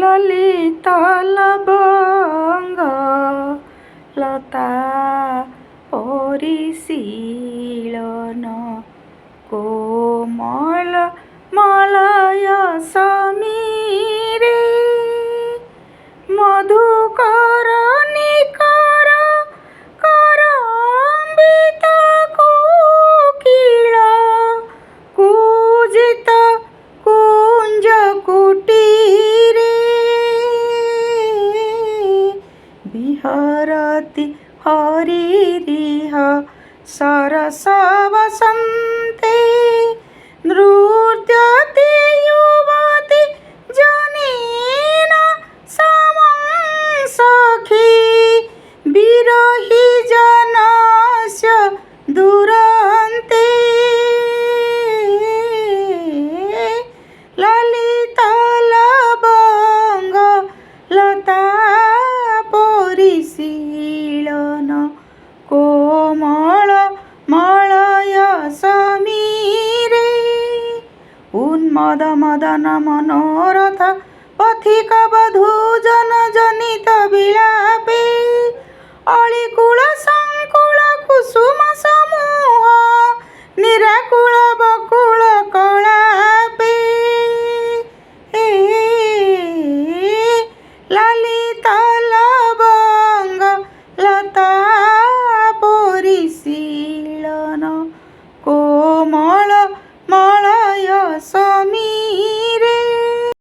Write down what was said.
ললিত লবঙ্গ লতা পরিশীলন কোমল মলয় সমীরে মধুকর নিকর করম্বিত কোকিল কূজিত কুঞ্জ কুটিরে বিহরতি হরিরিহ सरस वसन्ते नृत्यति युवति जनेन समं सखी विरही जनस्य दुरन्ते ललित लवंग लता परिशीलन कोमल मलय समीरे उन्मद मदन मनोरथ पथिक बधू जन जनित विलापे अलिकुल